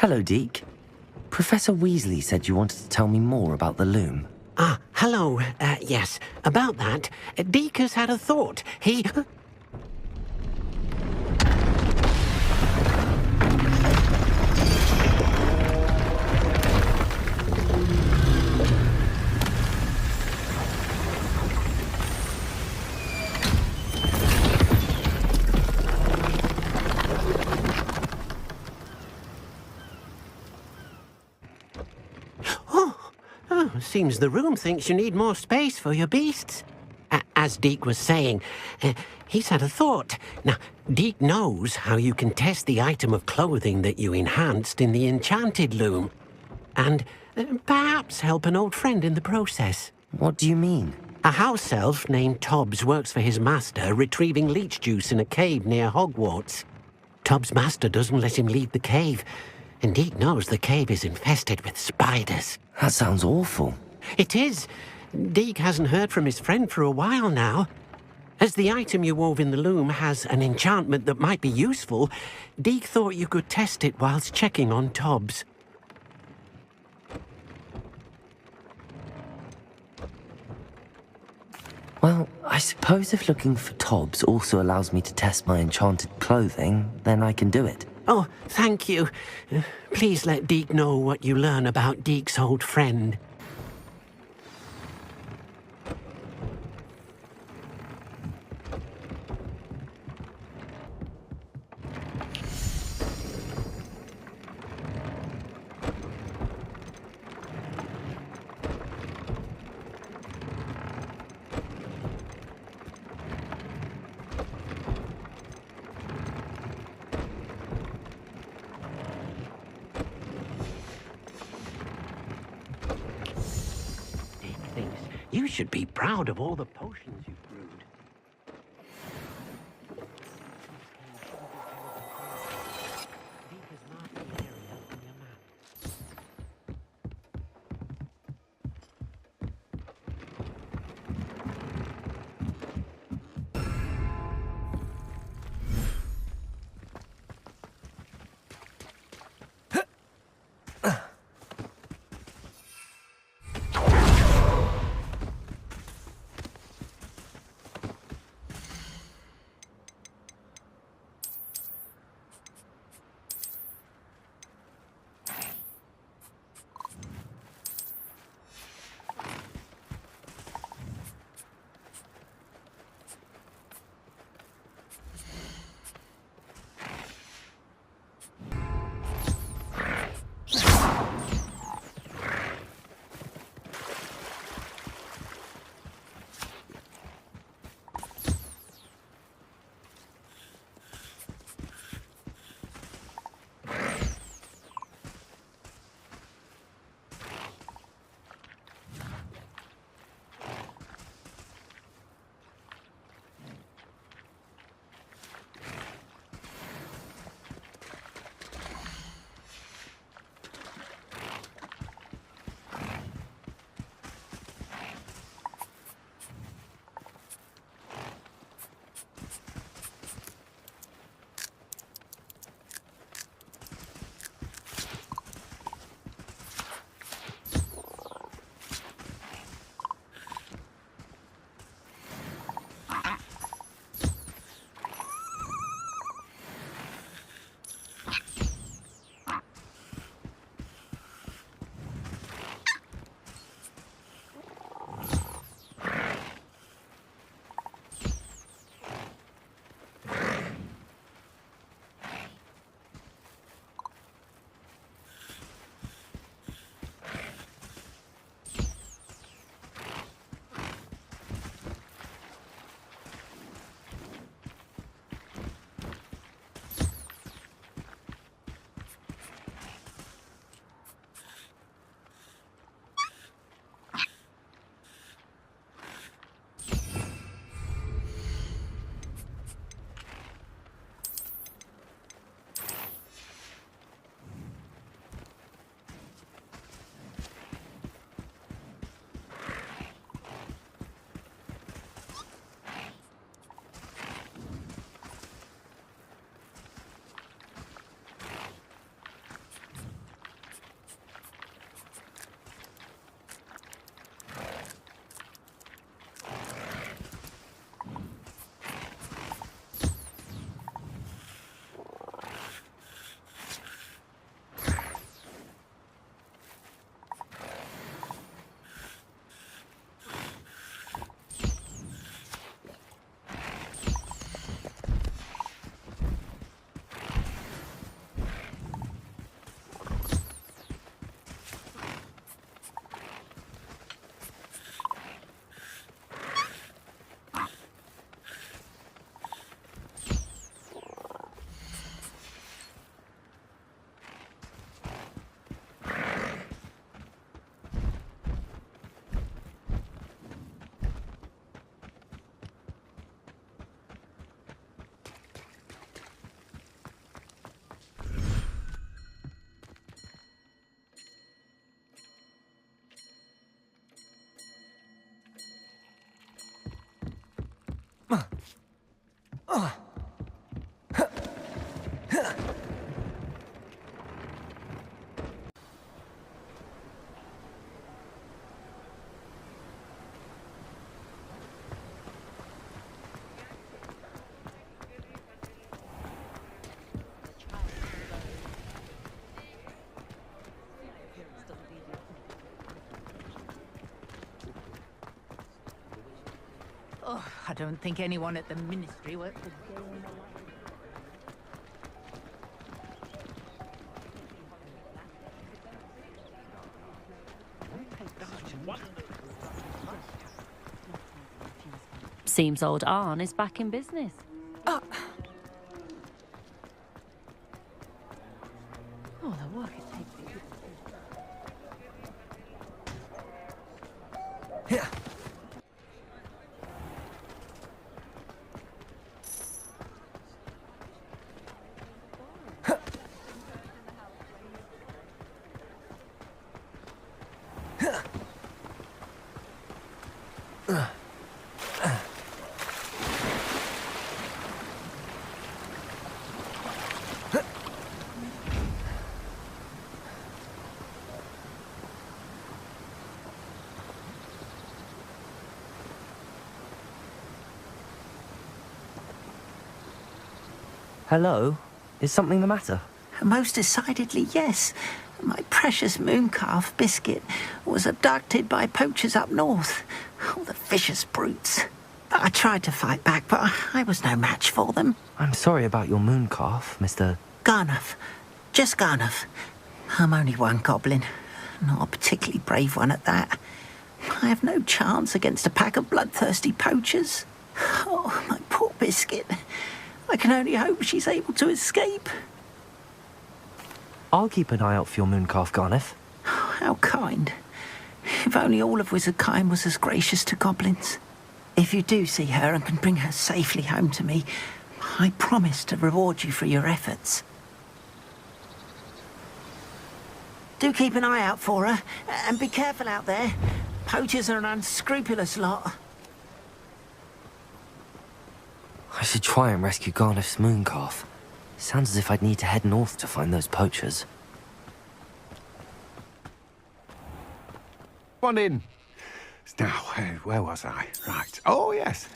Hello, Deke. Professor Weasley said you wanted to tell me more about the loom. Ah, hello. Yes, about that. Deke has had a thought. He... Seems the room thinks you need more space for your beasts. As Deke was saying, he's had a thought. Now, Deke knows how you can test the item of clothing that you enhanced in the enchanted loom. And perhaps help an old friend in the process. What do you mean? A house elf named Tobbs works for his master, retrieving leech juice in a cave near Hogwarts. Tobbs' master doesn't let him leave the cave, and Deke knows the cave is infested with spiders. That sounds awful. It is. Deke hasn't heard from his friend for a while now. As the item you wove in the loom has an enchantment that might be useful, Deke thought you could test it whilst checking on Tobbs. Well, I suppose if looking for Tobbs also allows me to test my enchanted clothing, then I can do it. Oh, thank you. Please let Deke know what you learn about Deke's old friend. You should be proud of all the potions you've brewed. Oh, I don't think anyone at the ministry works a day in the life. Seems old Arn is back in business. Oh, the work is taking. Yeah. Hello? Is something the matter? Most decidedly, yes. My precious mooncalf biscuit was abducted by poachers up north. Oh, the vicious brutes. I tried to fight back, but I was no match for them. I'm sorry about your mooncalf, Mr. Garnuff. Just Garnuff. I'm only one goblin. Not a particularly brave one at that. I have no chance against a pack of bloodthirsty poachers. Oh, my poor biscuit. I can only hope she's able to escape. I'll keep an eye out for your mooncalf, Garniff. Oh, how kind. If only all of Wizardkind was as gracious to goblins. If you do see her and can bring her safely home to me, I promise to reward you for your efforts. Do keep an eye out for her, and be careful out there. Poachers are an unscrupulous lot. I should try and rescue Garniff's mooncalf. Sounds as if I'd need to head north to find those poachers. One in. Now, where was I? Right. Oh, yes.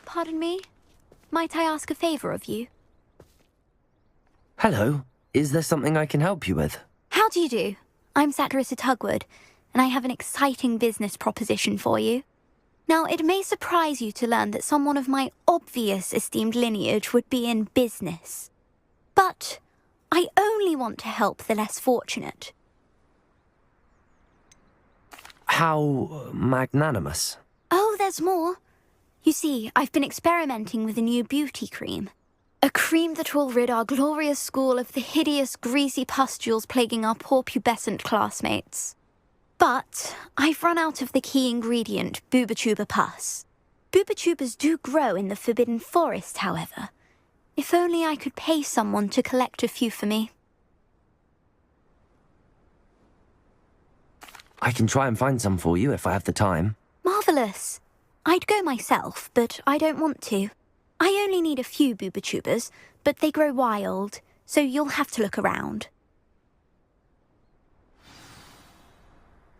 Pardon me? Might I ask a favor of you? Hello. Is there something I can help you with? How do you do? I'm Satirissa Tugwood, and I have an exciting business proposition for you. Now, it may surprise you to learn that someone of my obvious esteemed lineage would be in business. But I only want to help the less fortunate. How magnanimous. Oh, there's more. You see, I've been experimenting with a new beauty cream. A cream that will rid our glorious school of the hideous, greasy pustules plaguing our poor pubescent classmates. But I've run out of the key ingredient, Booba-Tuba pus. Booba-Tubas do grow in the Forbidden Forest, however. If only I could pay someone to collect a few for me. I can try and find some for you if I have the time. Marvellous. I'd go myself, but I don't want to. I only need a few Booba-Tubas, but they grow wild, so you'll have to look around.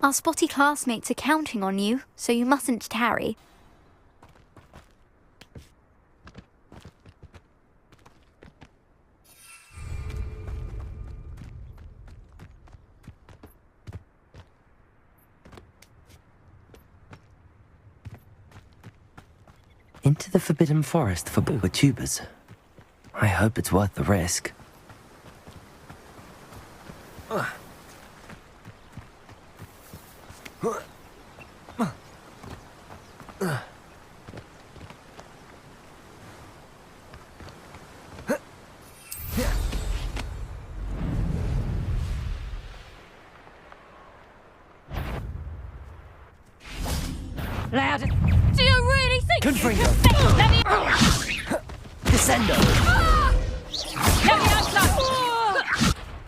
Our spotty classmates are counting on you, so you mustn't tarry. Into the Forbidden Forest for tubers. I hope it's worth the risk. Louder. Do you really think Confringo. Let me... Descendo. Let me outside.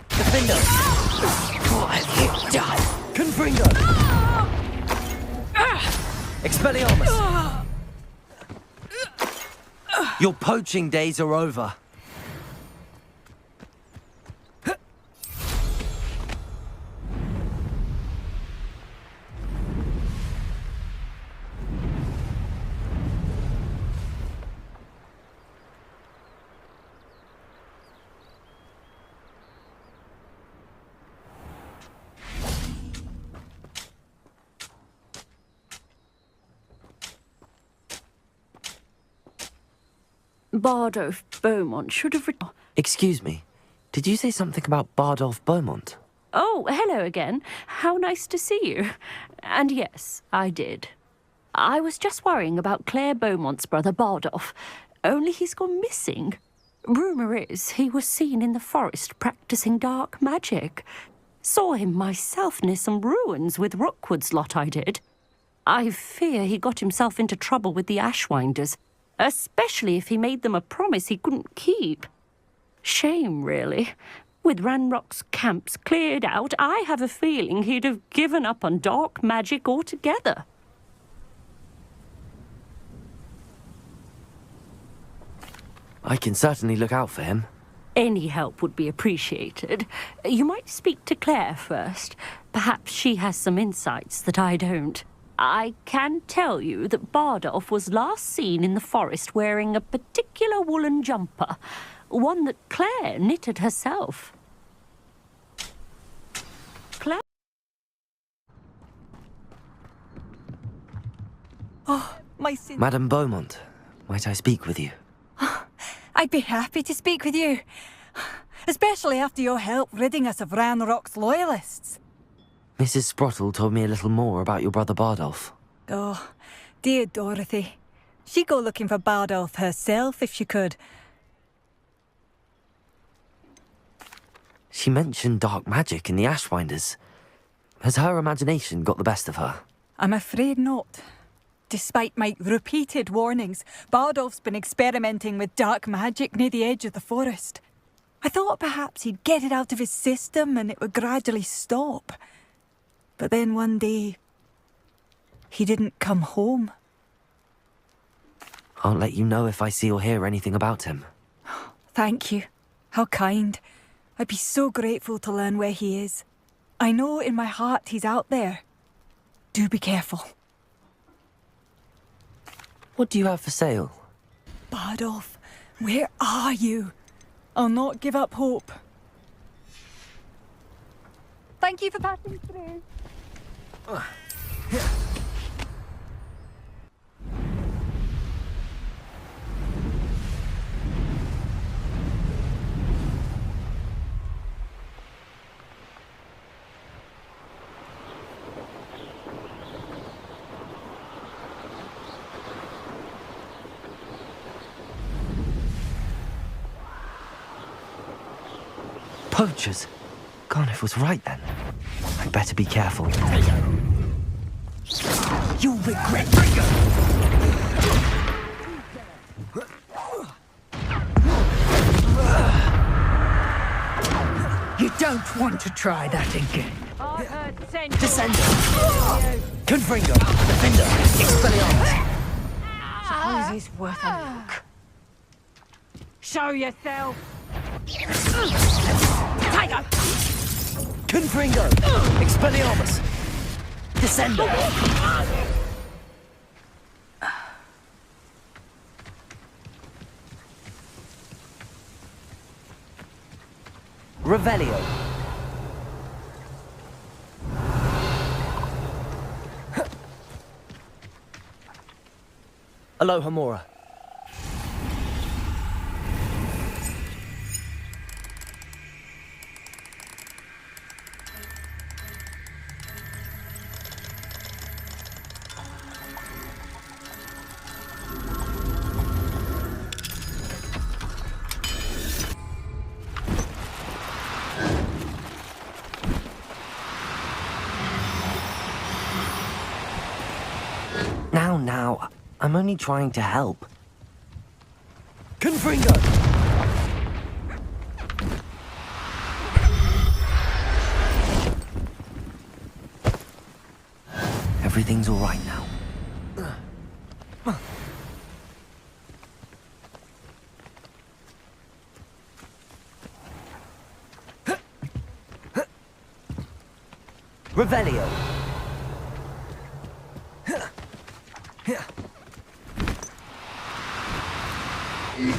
Defendo. What have you done? Confringo. Expelliarmus. Your poaching days are over. Bardolph Beaumont should have... Excuse me. Did you say something about Bardolph Beaumont? Oh, hello again. How nice to see you. And yes, I did. I was just worrying about Claire Beaumont's brother Bardolph. Only he's gone missing. Rumour is he was seen in the forest practising dark magic. Saw him myself near some ruins with Rookwood's lot I did. I fear he got himself into trouble with the Ashwinders, especially if he made them a promise he couldn't keep. Shame, really. With Ranrock's camps cleared out, I have a feeling he'd have given up on dark magic altogether. I can certainly look out for him. Any help would be appreciated. You might speak to Claire first. Perhaps she has some insights that I don't. I can tell you that Bardolph was last seen in the forest wearing a particular woolen jumper, one that Claire knitted herself. Claire? Oh, my sin. Madame Beaumont, might I speak with you? I'd be happy to speak with you. Especially after your help ridding us of Ranrock's loyalists. Mrs. Sprottle told me a little more about your brother Bardolph. Oh, dear Dorothy. She'd go looking for Bardolph herself if she could. She mentioned dark magic in the Ashwinders. Has her imagination got the best of her? I'm afraid not. Despite my repeated warnings, Bardolph's been experimenting with dark magic near the edge of the forest. I thought perhaps he'd get it out of his system and it would gradually stop. But then one day, he didn't come home. I'll let you know if I see or hear anything about him. Thank you. How kind. I'd be so grateful to learn where he is. I know in my heart he's out there. Do be careful. What do you have for sale? Bardolph, where are you? I'll not give up hope. Thank you for passing through. Poachers? Garniff was right then. I'd better be careful. You'll regret You don't want to try that again. I heard Descendo! Confringo! Defender! Expelliarmus! Suppose it's worth a look. Show yourself! Confringo! Expelliarmus! Descender! Revelio! Alohomora. Now, I'm only trying to help. Confringo! Everything's all right now. Revelio!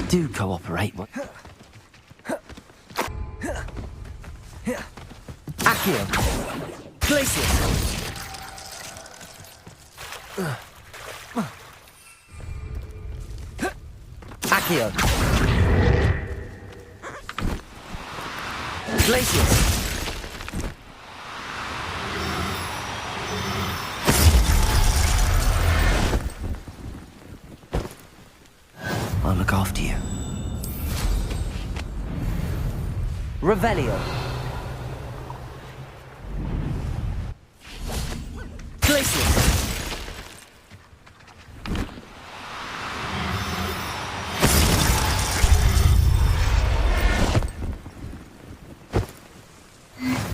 Do cooperate. Accio! Glacius! Accio! Glacius! I'll look after you. Revelio. Glacius.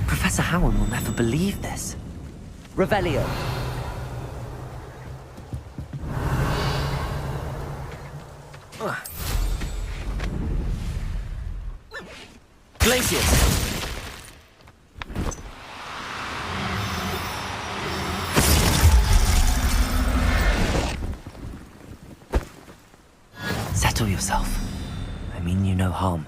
Professor Howard will never believe this. Revelio. Glacius! Settle yourself. I mean you no harm.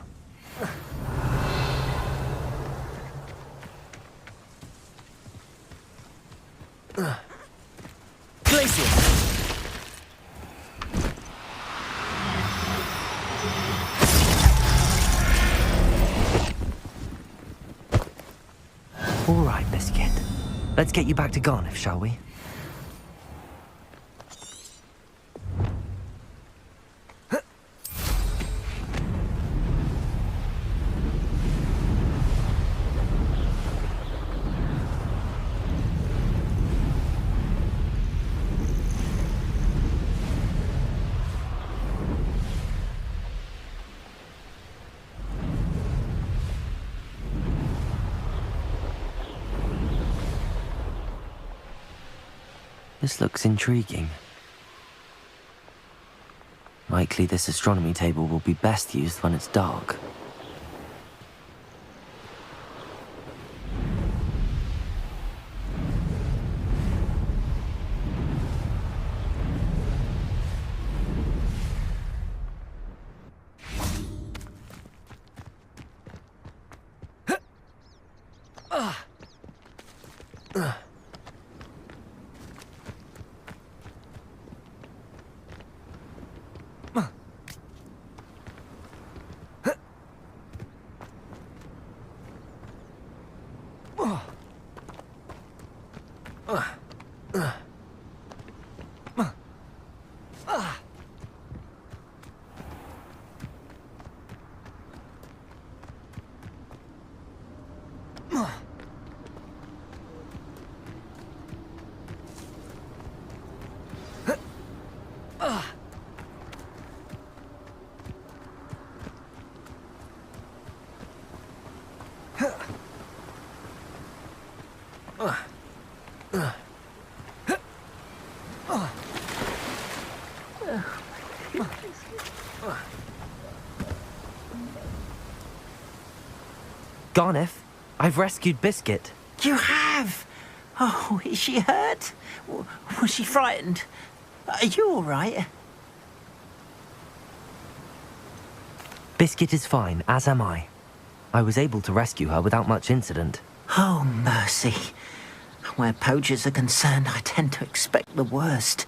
Glacius! All right, Biscuit. Let's get you back to Garniff, shall we? This looks intriguing. Likely this astronomy table will be best used when it's dark. Garniff, I've rescued Biscuit. You have? Oh, is she hurt? Was she frightened? Are you all right? Biscuit is fine, as am I. I was able to rescue her without much incident. Oh, mercy. Where poachers are concerned, I tend to expect the worst.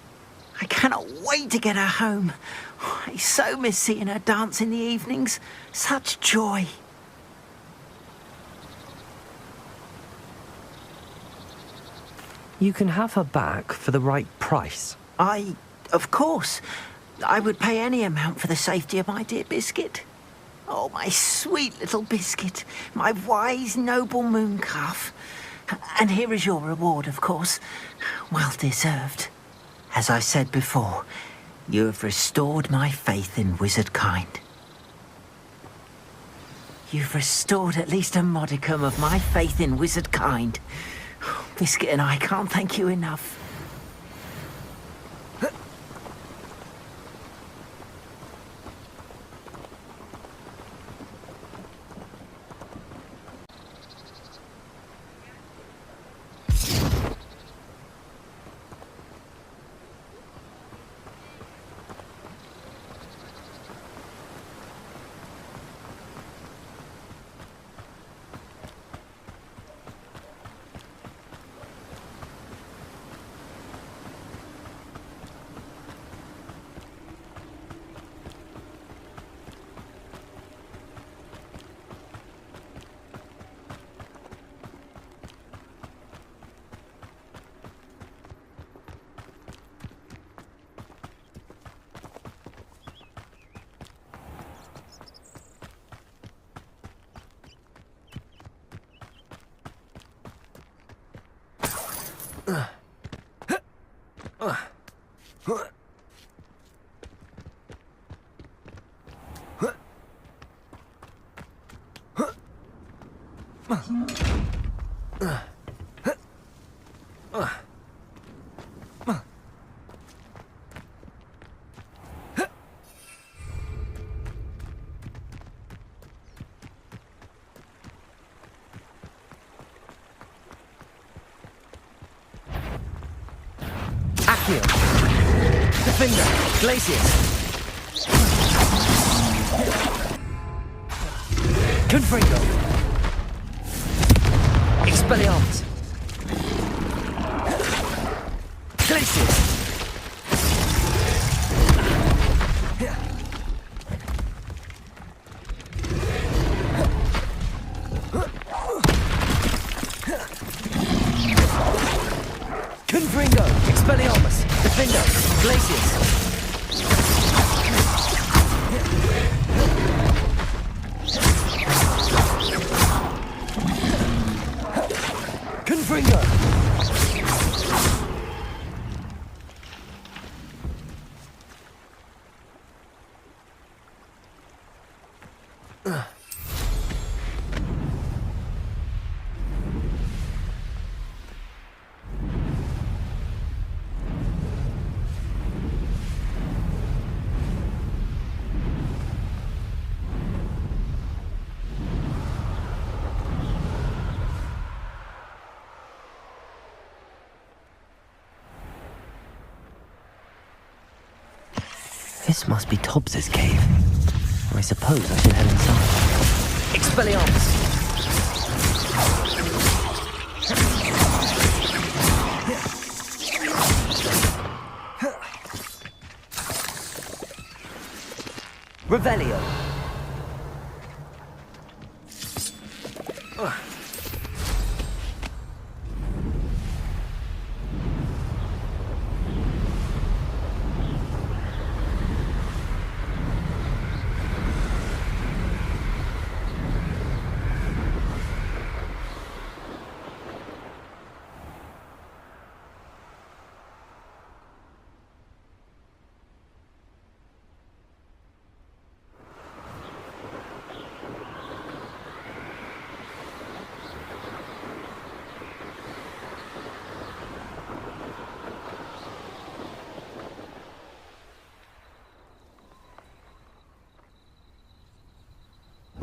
I cannot wait to get her home. I so miss seeing her dance in the evenings. Such joy. You can have her back for the right price. Of course, I would pay any amount for the safety of my dear Biscuit. Oh, my sweet little Biscuit, my wise, noble moon calf. And here is your reward, of course. Well deserved. As I said before, you have restored my faith in wizard kind. You've restored at least a modicum of my faith in wizard kind. Biscuit and I can't thank you enough. The finger! Glacius! Confringo! Expelliarmus! Glacius! Confringo! Expelliarmus! Defender! Glacius! Confringo! This must be Tobbs's cave. I suppose I should head inside. Expelliarmus! Revelio!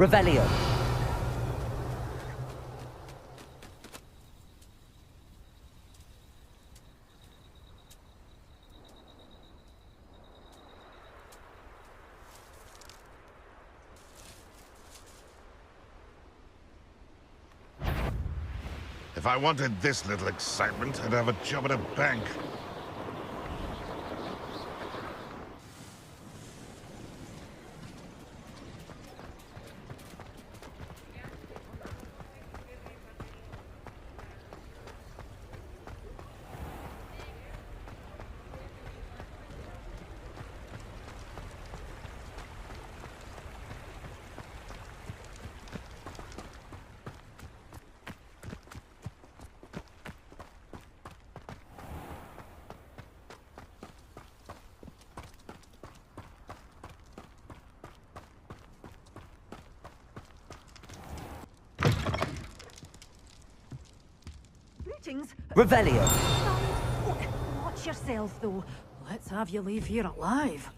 Revelio. If I wanted this little excitement, I'd have a job at a bank. Revelio. Watch yourself, though. Let's have you leave here alive.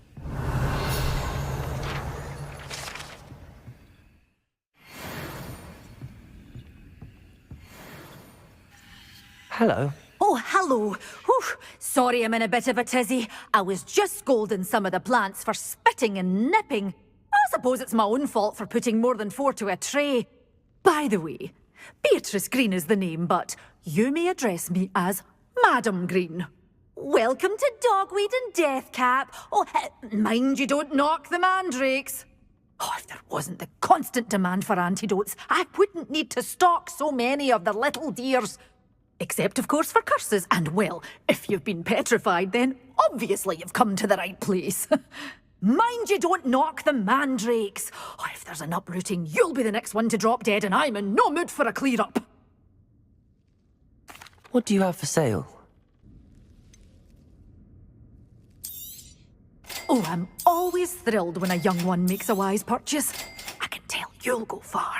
Hello. Oh, hello. Whew. Sorry I'm in a bit of a tizzy. I was just scolding some of the plants for spitting and nipping. I suppose it's my own fault for putting more than 4 to a tray. By the way, Beatrice Green is the name, but you may address me as Madam Green. Welcome to Dogweed and Deathcap. Oh, mind you don't knock the mandrakes. Oh, if there wasn't the constant demand for antidotes, I wouldn't need to stock so many of the little dears. Except, of course, for curses. And, well, if you've been petrified, then obviously you've come to the right place. Mind you don't knock the mandrakes. Oh, if there's an uprooting, you'll be the next one to drop dead, and I'm in no mood for a clear-up. What do you have for sale? Oh, I'm always thrilled when a young one makes a wise purchase. I can tell you'll go far.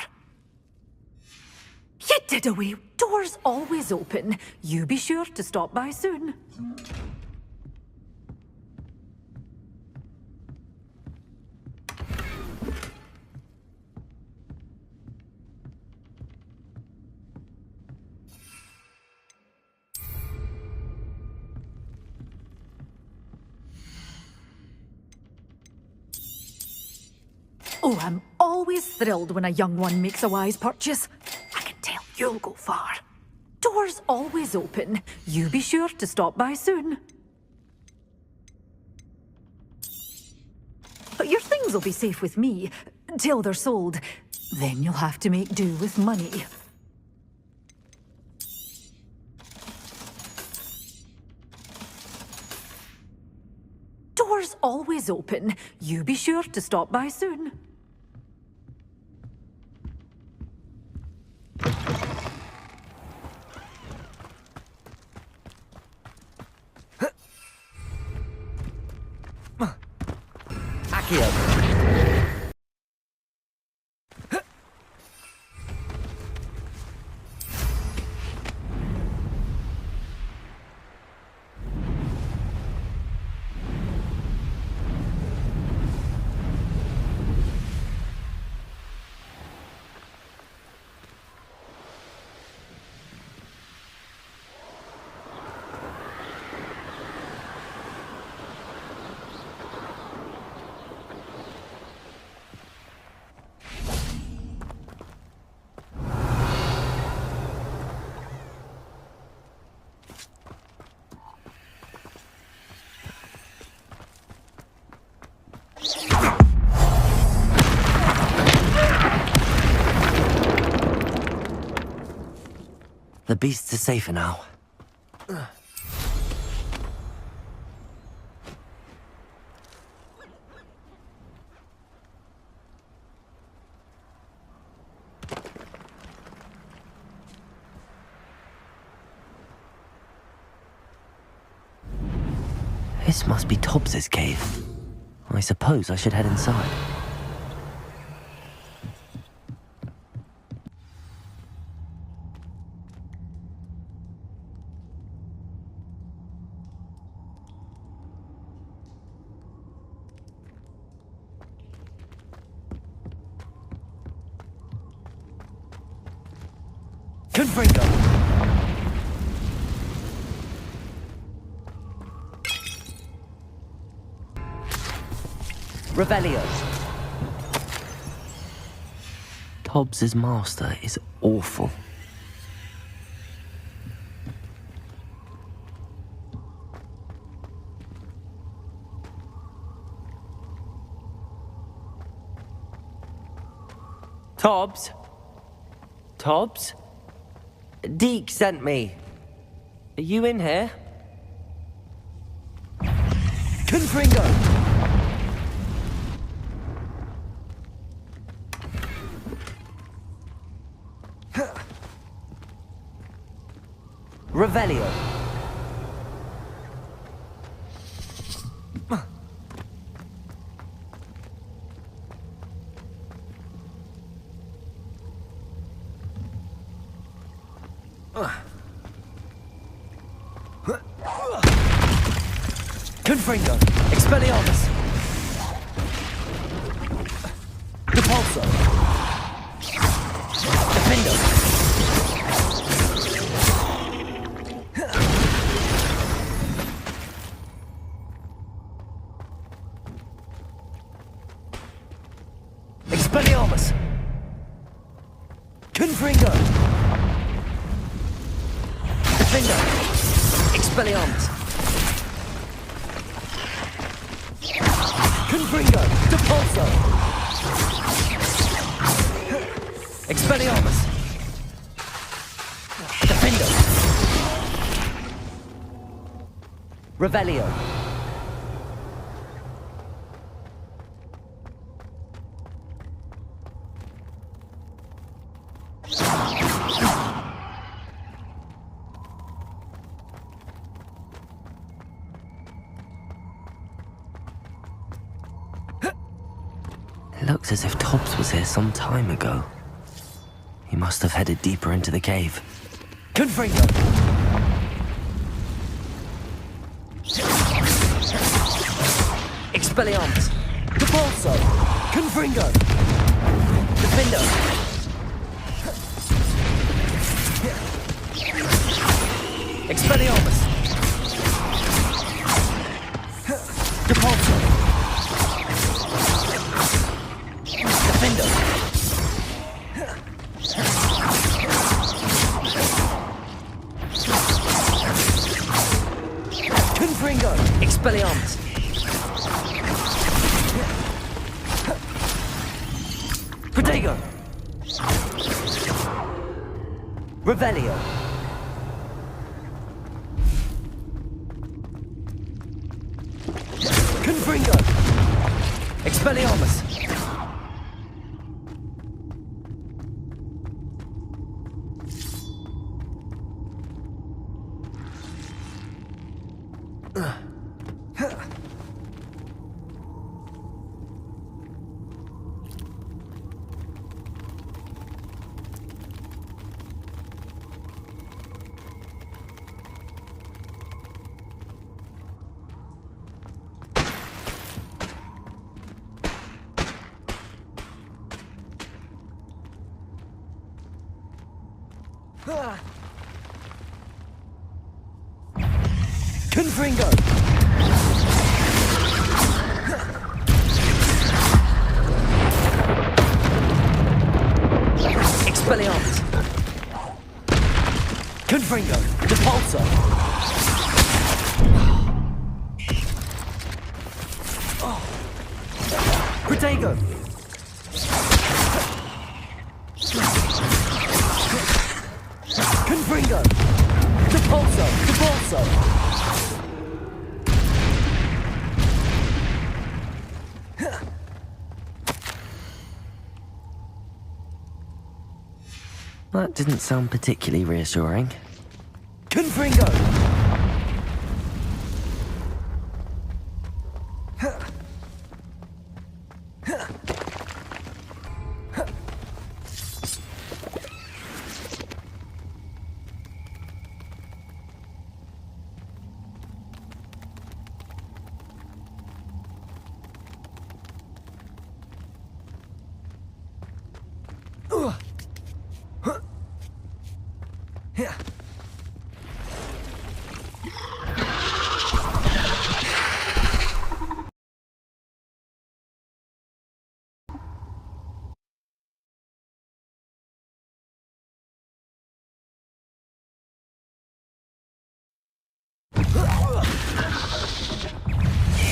You did away. Doors always open. You be sure to stop by soon. Oh, I'm always thrilled when a young one makes a wise purchase. I can tell you'll go far. Doors always open. You be sure to stop by soon. But your things will be safe with me, till they're sold. Then you'll have to make do with money. Doors always open. You be sure to stop by soon. The beasts are safer now. This must be Tobbs's cave. I suppose I should head inside. Confringo! Revelio! Tobbs's master is awful. Tobbs? Tobbs? Deke sent me. Are you in here? Confringo! Revelio. Confringo. Expelliarmus. Depulso. Defendo. Expelliarmus. Confringo. Defendo. Expelliarmus. Confringo. Depulso. Expelliarmus. Defendo. Revelio. It looks as if Tobbs was here some time ago. He must have headed deeper into the cave. Confringo! Expelliarmus! Depulso! Confringo! Defendo! Expelliarmus! Depulso! Defendo! Confringo! Expelliarmus! Protego! Revelio! Confringo! Expelliarmus! Confringo! Expelliarmus! Confringo! Depulso! Protego! Confringo! Depulso! Depulso! That didn't sound particularly reassuring. Confringo!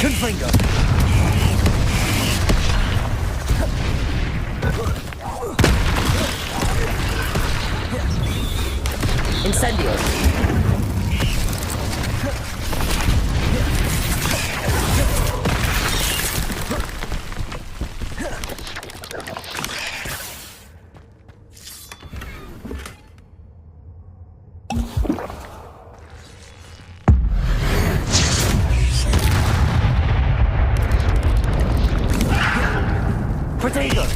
Confringo! Incendio! Potato!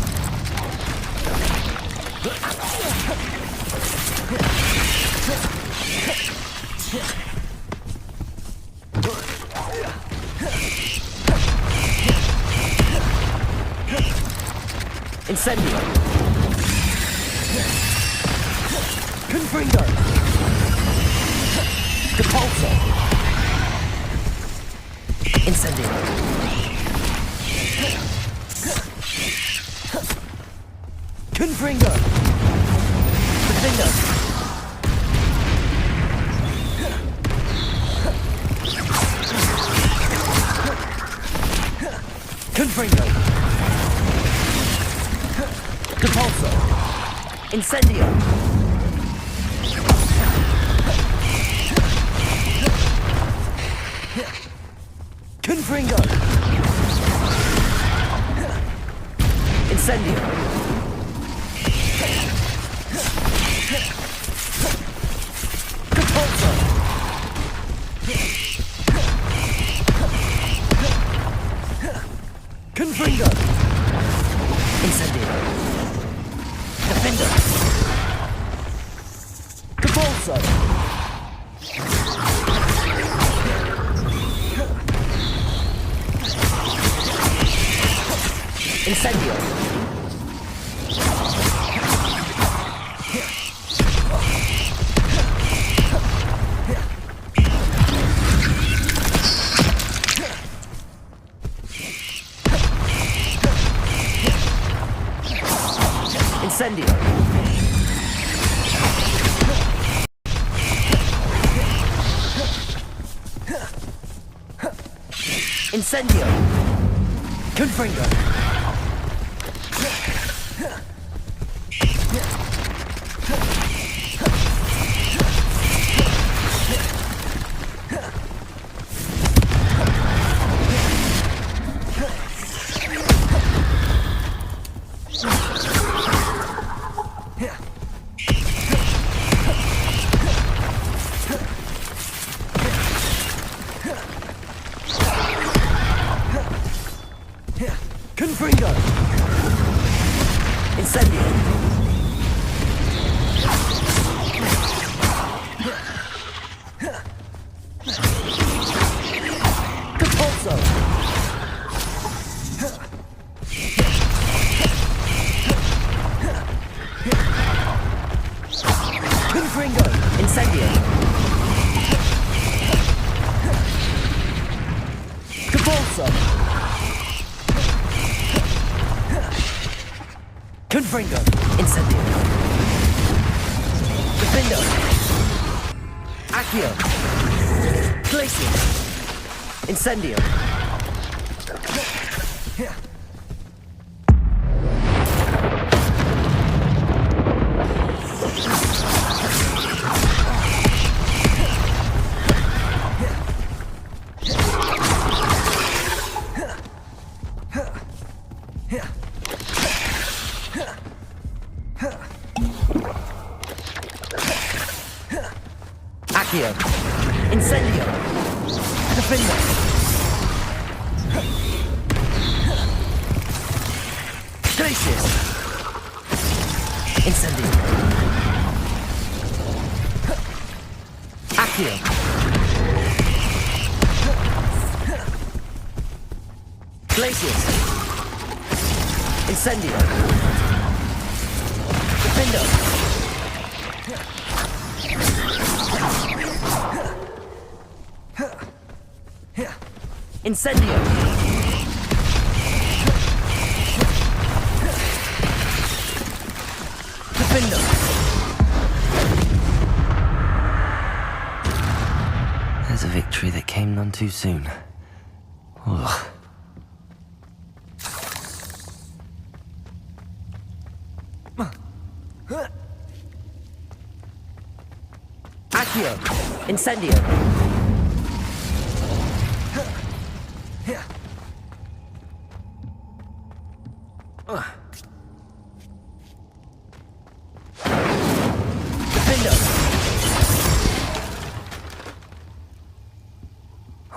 Incendio! Confringo! Depulso! Incendio! Confringo! Defendo! Confringo! Depulso! Incendio! Confringo! Incendio! Depulso! Confringo! Incendio! Defender! Depulso! Incendio! Incendio! Incendio! Confringo! Confringo! Incendio! Depulso! Confringo! Incendio! Depulso! Confringo! Incendio! Defendo! Accio! Glacier! Incendio! Accio! Incendio! Defendo! Glacier! Incendio! Accio! Glacier! Incendio! Defendo! Incendio! Defendo! There's a victory that came none too soon. Ugh. Accio! Incendio! Defendo!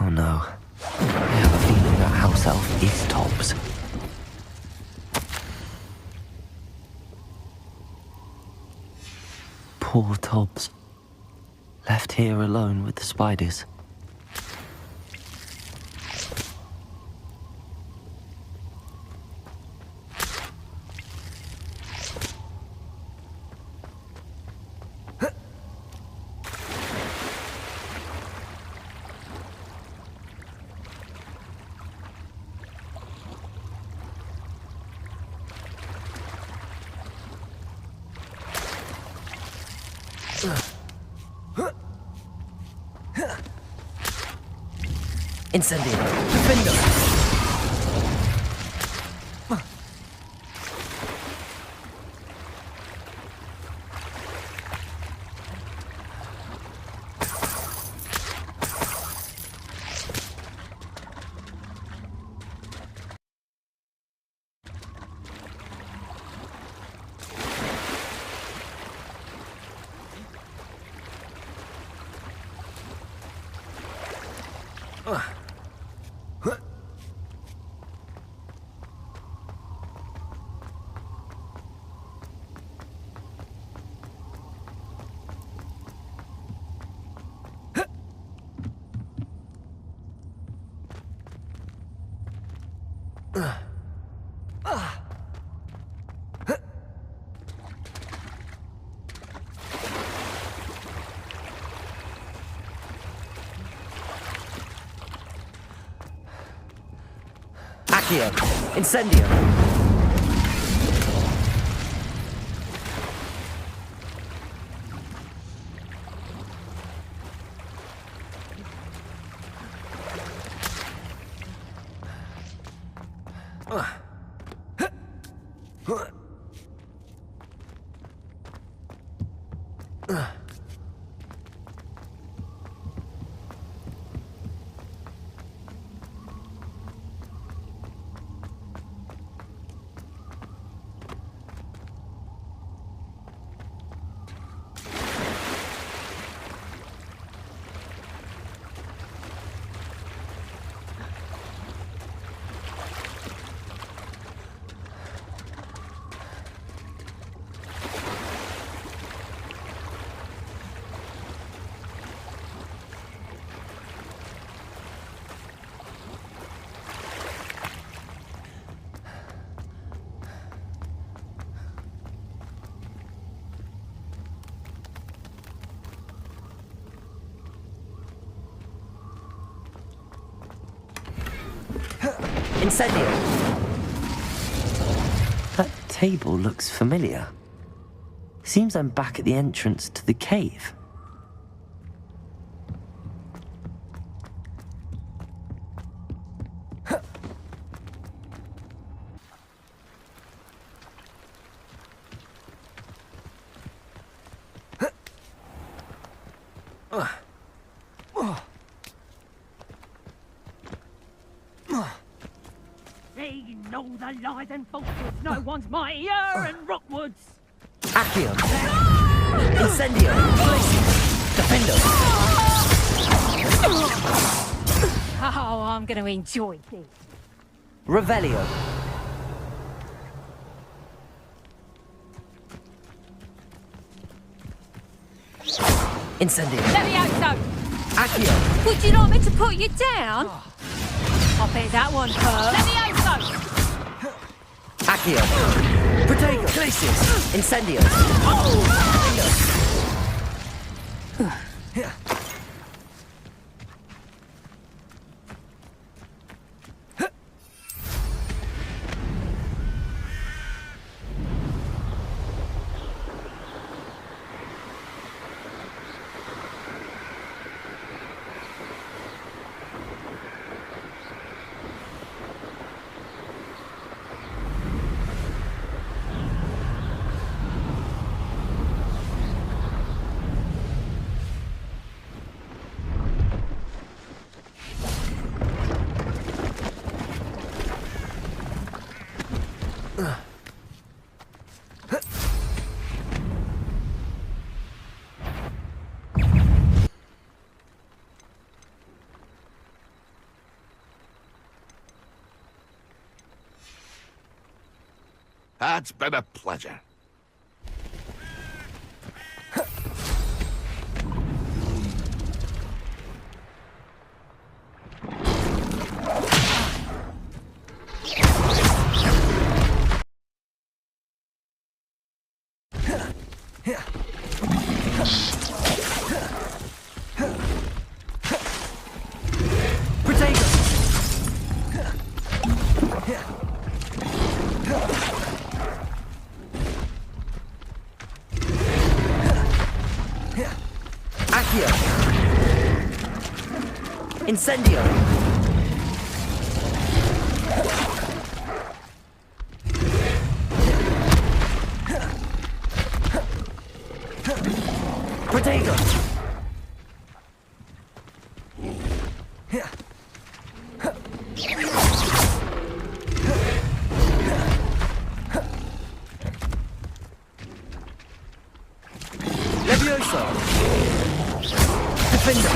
Oh no. I have a feeling that house elf is Tobbs. Poor Tobbs. Left here alone with the spiders. Incendio! Defendo! Accio! Incendio! Incendio! That table looks familiar. Seems I'm back at the entrance to the cave. They know the lies and falsehoods no one's mightier in Rockwoods. Accio! Incendio! Defendo! Oh, I'm going to enjoy this. Revelio! Incendio! Levioso! Accio! Would you like me to put you down? I bet that one hurt. Levioso! Accio! Protego! Glacius! Incendio! It's been a pleasure. Incendio! Protego! Levioso! Defender!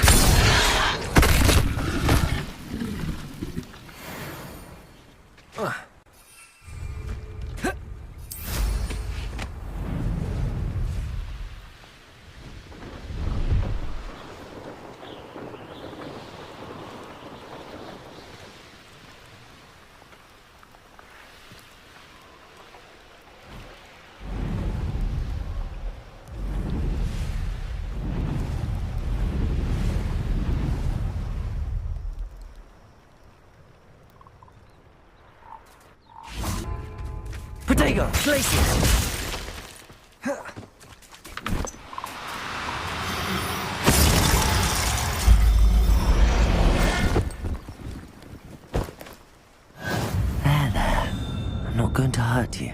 Protego! Glacius! There. I'm not going to hurt you.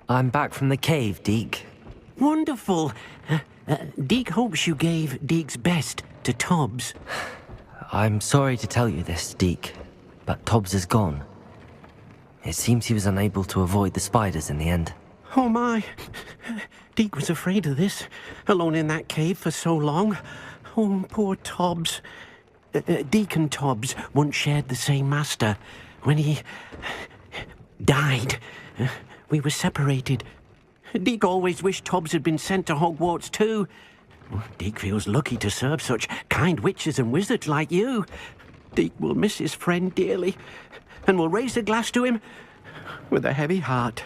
I'm back from the cave, Deke. Wonderful. Deke hopes you gave Deke's best to Tobbs. I'm sorry to tell you this, Deke, but Tobbs is gone. It seems he was unable to avoid the spiders in the end. Oh my. Deke was afraid of this, alone in that cave for so long. Oh, poor Tobbs. Deke and Tobbs once shared the same master. When he died, we were separated. Deke always wished Tobbs had been sent to Hogwarts too. Deke feels lucky to serve such kind witches and wizards like you. Deke will miss his friend dearly, and will raise a glass to him with a heavy heart.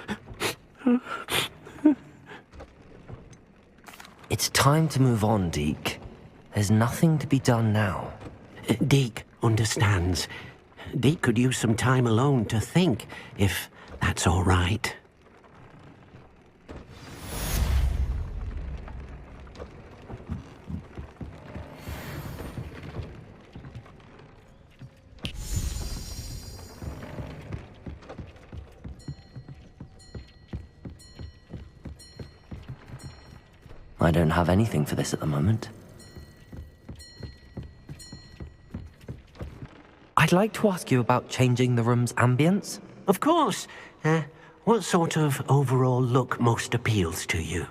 It's time to move on, Deke. There's nothing to be done now. Deke understands. Deke could use some time alone to think, if that's all right. I don't have anything for this at the moment. I'd like to ask you about changing the room's ambience. Of course. What sort of overall look most appeals to you?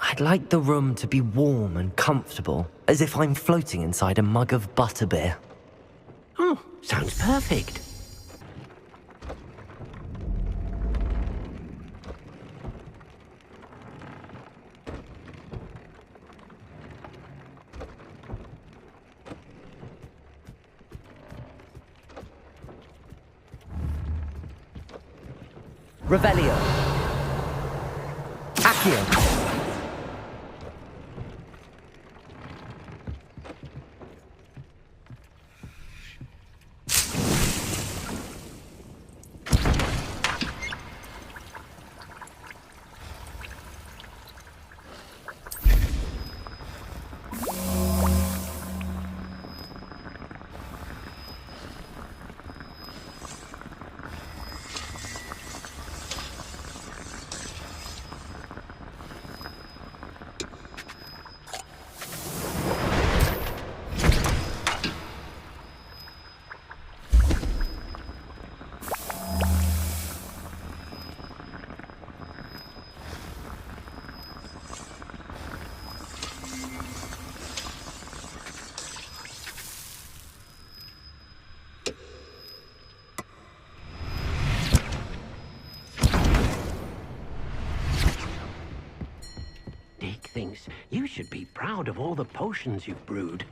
I'd like the room to be warm and comfortable, as if I'm floating inside a mug of butterbeer. Oh, sounds perfect. Revelio. Accio. Dick thinks you should be proud of all the potions you've brewed.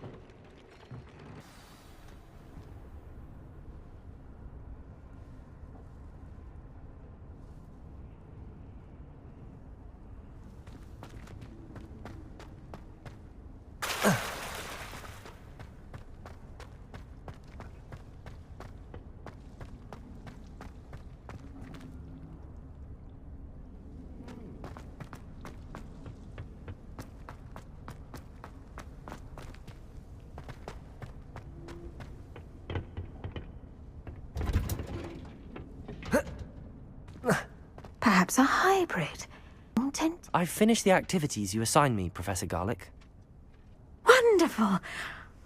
Perhaps a hybrid. I've finished the activities you assigned me, Professor Garlick. Wonderful!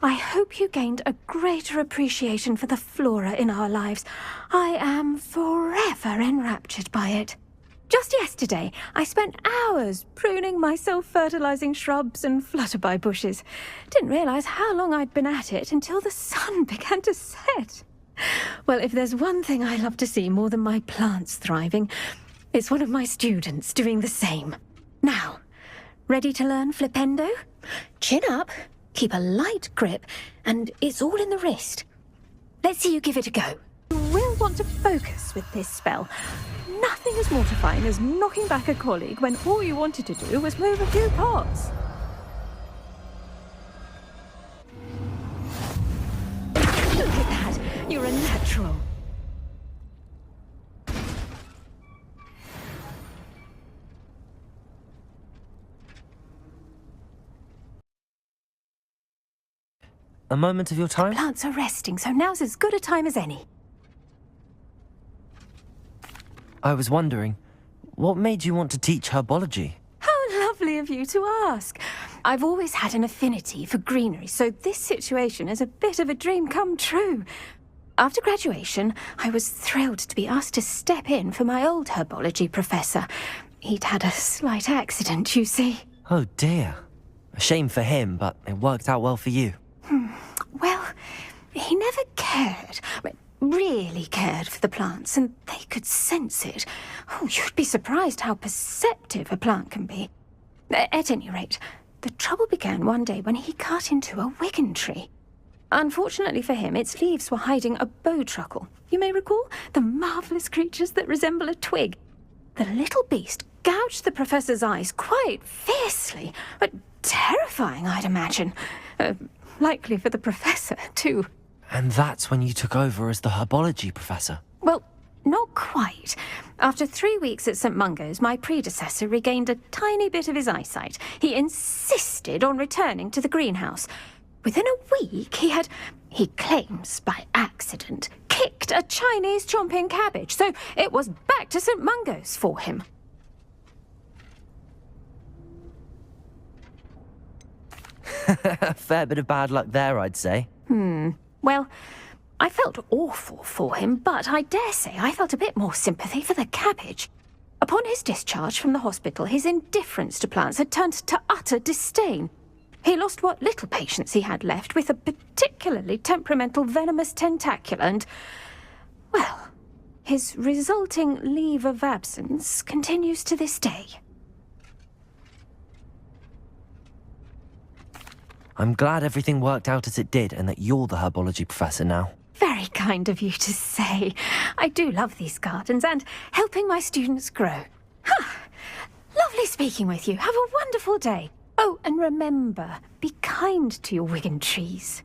I hope you gained a greater appreciation for the flora in our lives. I am forever enraptured by it. Just yesterday, I spent hours pruning my self-fertilizing shrubs and flutterby bushes. Didn't realize how long I'd been at it until the sun began to set. Well, if there's one thing I love to see more than my plants thriving, it's one of my students doing the same. Now, ready to learn Flipendo? Chin up, keep a light grip, and it's all in the wrist. Let's see you give it a go. You will want to focus with this spell. Nothing as mortifying as knocking back a colleague when all you wanted to do was move a few pots. Look at that, you're a natural. A moment of your time? Plants are resting, so now's as good a time as any. I was wondering, what made you want to teach herbology? How lovely of you to ask. I've always had an affinity for greenery, so this situation is a bit of a dream come true. After graduation, I was thrilled to be asked to step in for my old herbology professor. He'd had a slight accident, you see. Oh dear. A shame for him, but it worked out well for you. Well, he never cared, really cared for the plants, and they could sense it. Oh, you'd be surprised how perceptive a plant can be. At any rate, the trouble began one day when he cut into a wigan tree. Unfortunately for him, its leaves were hiding a bowtruckle. You may recall the marvellous creatures that resemble a twig. The little beast gouged the professor's eyes quite fiercely, but terrifying, I'd imagine. Likely for the professor, too. And that's when you took over as the herbology professor? Well, not quite. After 3 weeks at St. Mungo's, my predecessor regained a tiny bit of his eyesight. He insisted on returning to the greenhouse. Within a week, he claims by accident, kicked a Chinese chomping cabbage, so it was back to St. Mungo's for him. A fair bit of bad luck there, I'd say. Well, I felt awful for him, but I dare say I felt a bit more sympathy for the cabbage. Upon his discharge from the hospital, his indifference to plants had turned to utter disdain. He lost what little patience he had left with a particularly temperamental venomous tentacula and, well, his resulting leave of absence continues to this day. I'm glad everything worked out as it did and that you're the herbology professor now. very kind of you to say. I do love these gardens and helping my students grow. Lovely speaking with you. Have a wonderful day. Oh, and remember, be kind to your Wigan trees.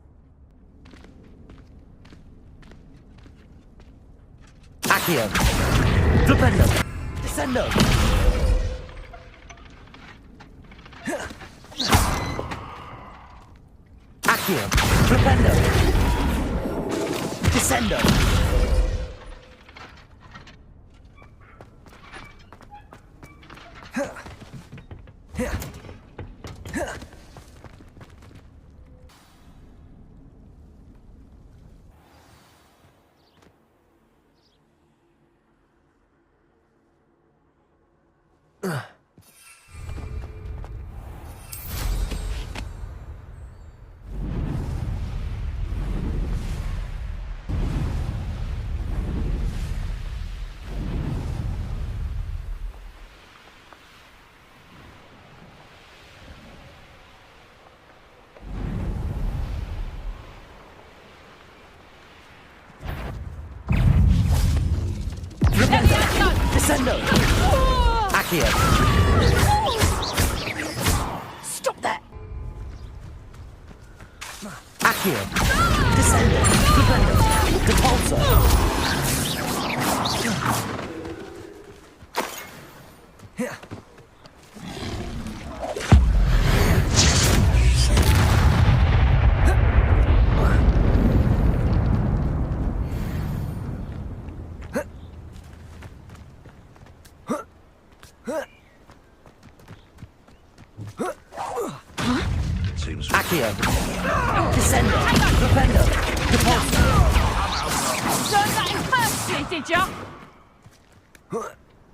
Accio! Flipendo! Descendo! Accio! Flipendo! Descendo! Descendo! Accio! Stop that! Accio! Descendo! Flipendo! Depulso! Accio! Descendo! Flipendo! Depulso! Learned that in first, did ya?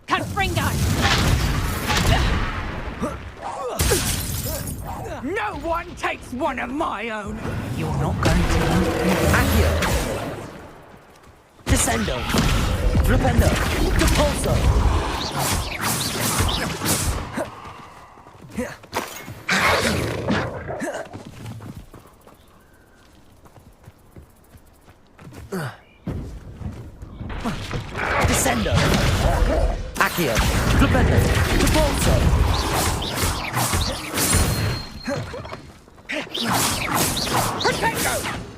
Confringo! No one takes one of my own! You're not going to. Accio! Descendo! Flipendo! Depulso! Descendo! Accio! Flipendo! Depulso! Protego!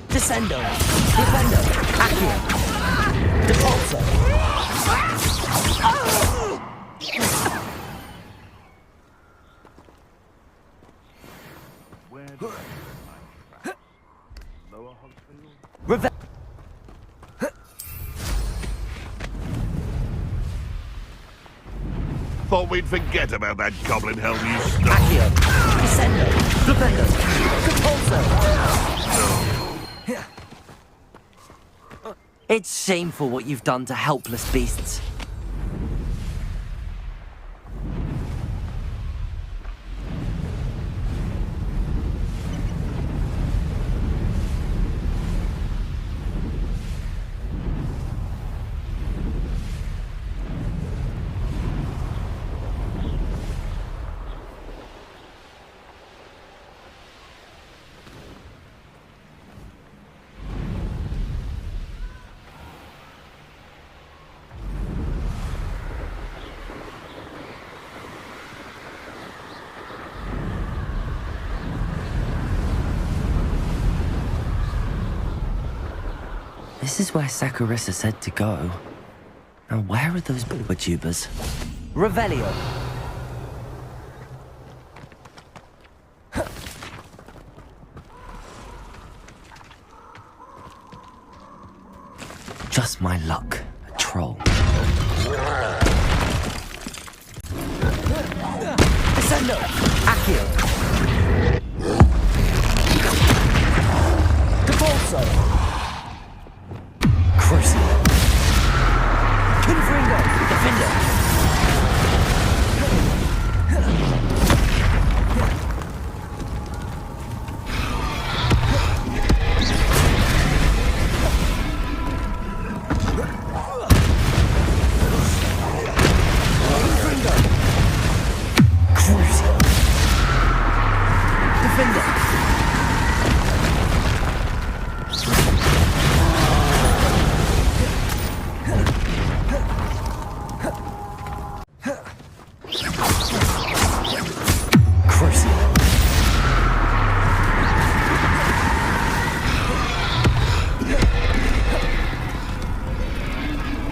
Descendo! Flipendo! Accio! Depulso! Reve- Thought we'd forget about that goblin helm you stole. Accio! Descendo! Flipendo! Depulso! It's shameful what you've done to helpless beasts. This is where Saccharissa said to go. Now where are those tubers? Revelio! Just my luck, a troll. Descendo! Accio! Depulso! Crucible! Confringo! Defender! Defender!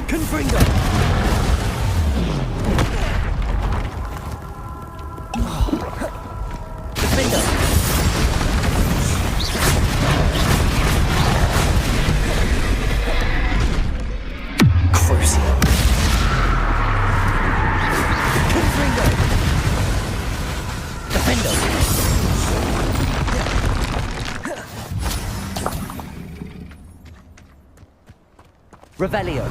Confringo! Defender! Crucio! Confringo! Defender! Revelio!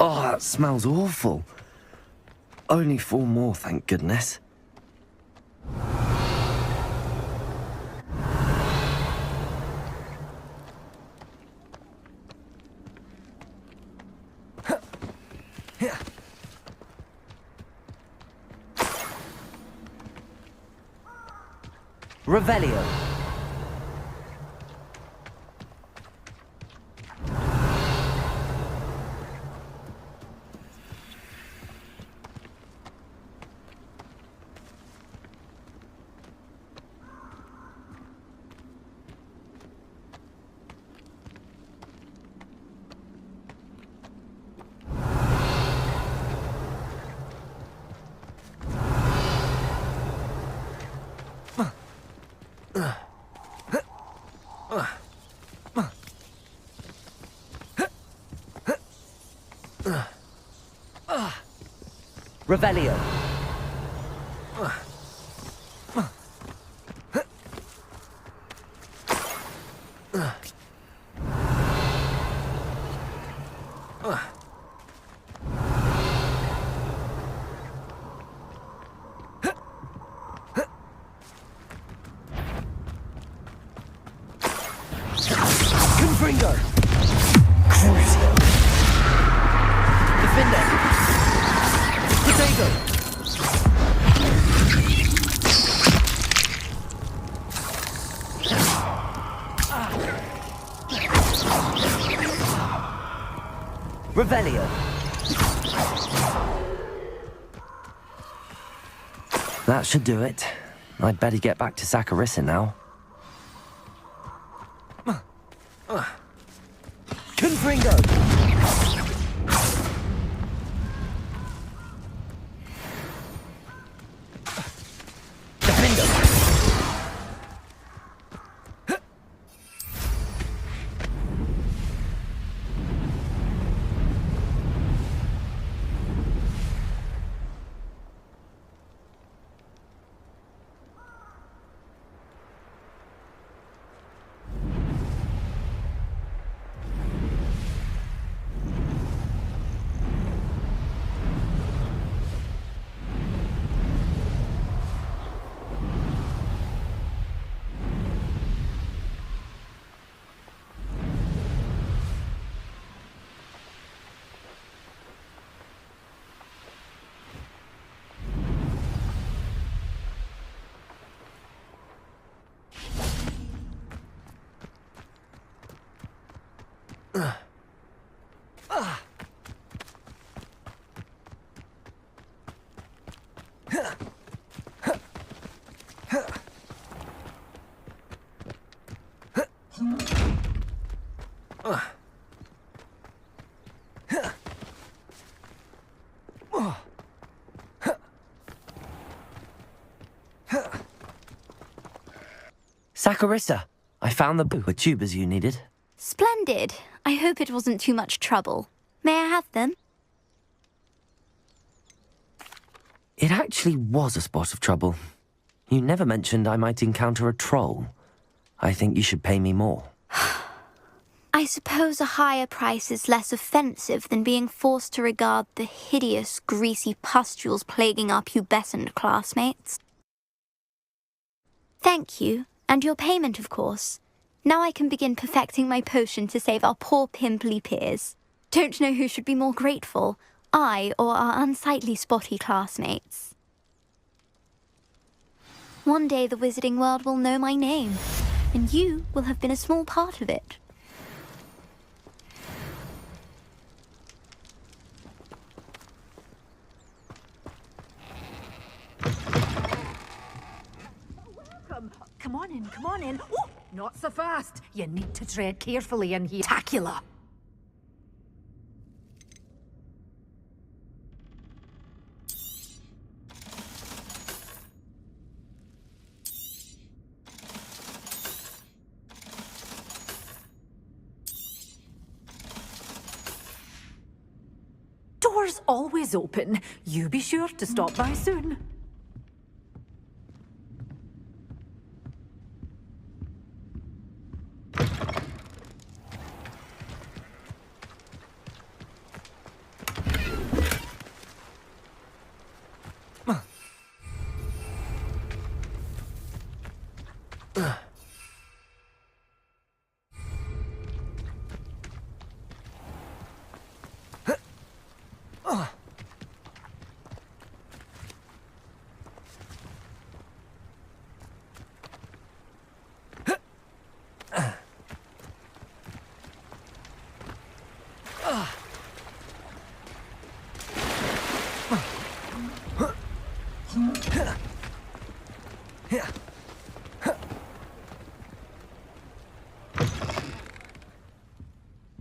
Oh, that smells awful. Only 4 more, thank goodness. Revelio. Revelio. Confringo. Crucio. Defender. Potato. Revelio. That should do it. I'd better get back to Saccharissa now. Confringo! Defender! Saccharissa, I found the tubers you needed. Splendid. I hope it wasn't too much trouble. May I have them? It actually was a spot of trouble. You never mentioned I might encounter a troll. I think you should pay me more. I suppose a higher price is less offensive than being forced to regard the hideous, greasy pustules plaguing our pubescent classmates. Thank you, and your payment, of course. Now I can begin perfecting my potion to save our poor pimply peers. Don't know who should be more grateful, I or our unsightly spotty classmates. One day the wizarding world will know my name, and you will have been a small part of it. Come on in, come on in. Oh, not so fast. You need to tread carefully in here. Tacular. Doors always open. You be sure to stop by soon.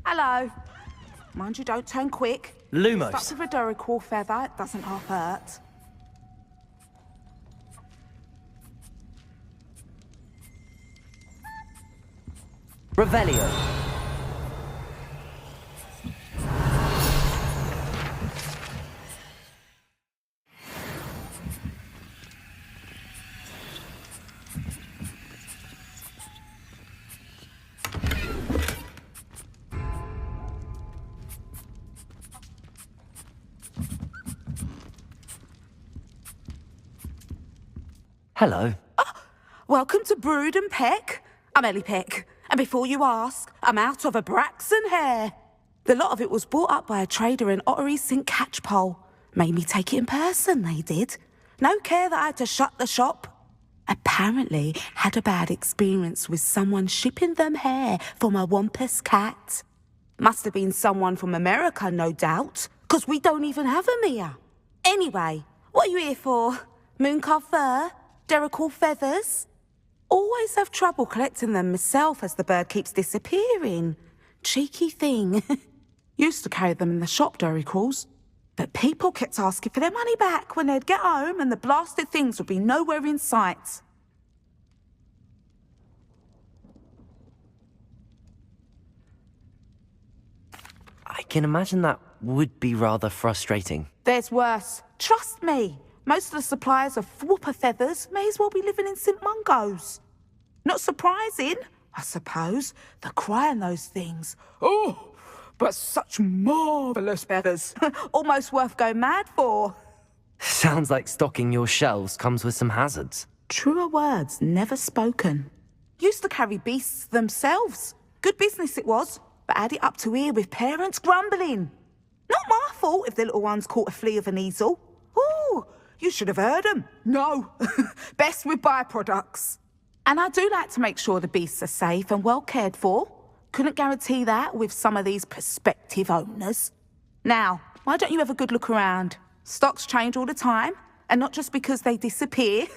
Hello. Mind you, don't turn quick. Lumos. Stuck with a Duracell feather, it doesn't half hurt. Revelio. Hello. Oh, welcome to Brood and Peck. I'm Ellie Peck. And before you ask, I'm out of a Braxton hair. The lot of it was bought up by a trader in Ottery St. Catchpole. Made me take it in person, they did. No care that I had to shut the shop. Apparently had a bad experience with someone shipping them hair for my Wampus cat. Must have been someone from America, no doubt, 'cause we don't even have them here. Anyway, what are you here for? Mooncarved fur? Duracell feathers? Always have trouble collecting them myself as the bird keeps disappearing. Cheeky thing. Used to carry them in the shop, Duracalls. But people kept asking for their money back when they'd get home and the blasted things would be nowhere in sight. I can imagine that would be rather frustrating. There's worse. Trust me. Most of the suppliers of whooper feathers may as well be living in St. Mungo's. Not surprising, I suppose, the cry on those things. Oh, but such marvellous feathers. Almost worth going mad for. Sounds like stocking your shelves comes with some hazards. Truer words never spoken. Used to carry beasts themselves. Good business it was, but had it up to here with parents grumbling. Not my fault if the little ones caught a flea of an easel. Ooh, you should have heard them. No, best with byproducts. And I do like to make sure the beasts are safe and well cared for. Couldn't guarantee that with some of these prospective owners. Now, why don't you have a good look around? Stocks change all the time, and not just because they disappear.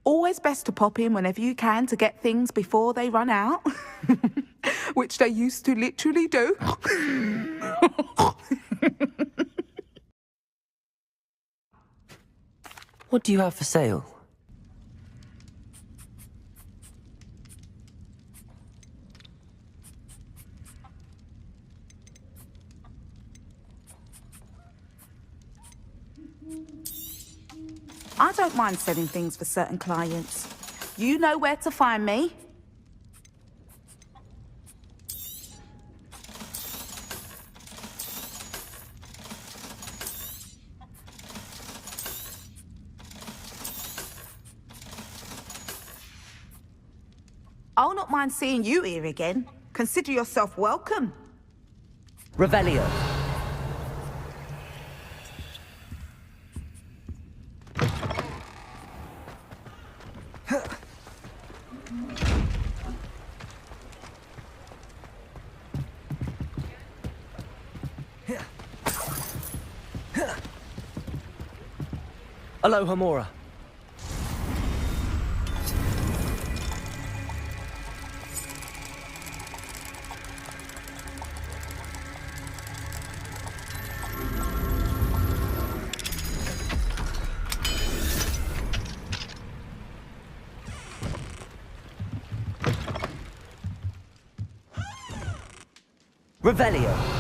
Always best to pop in whenever you can to get things before they run out. Which they used to literally do. What do you have for sale? I don't mind selling things for certain clients. You know where to find me. I'll not mind seeing you here again. Consider yourself welcome. Revelio. Aloha Mora. Revelio.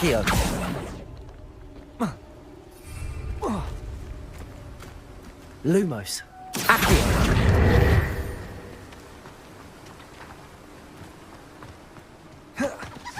Accio. Lumos. Accio.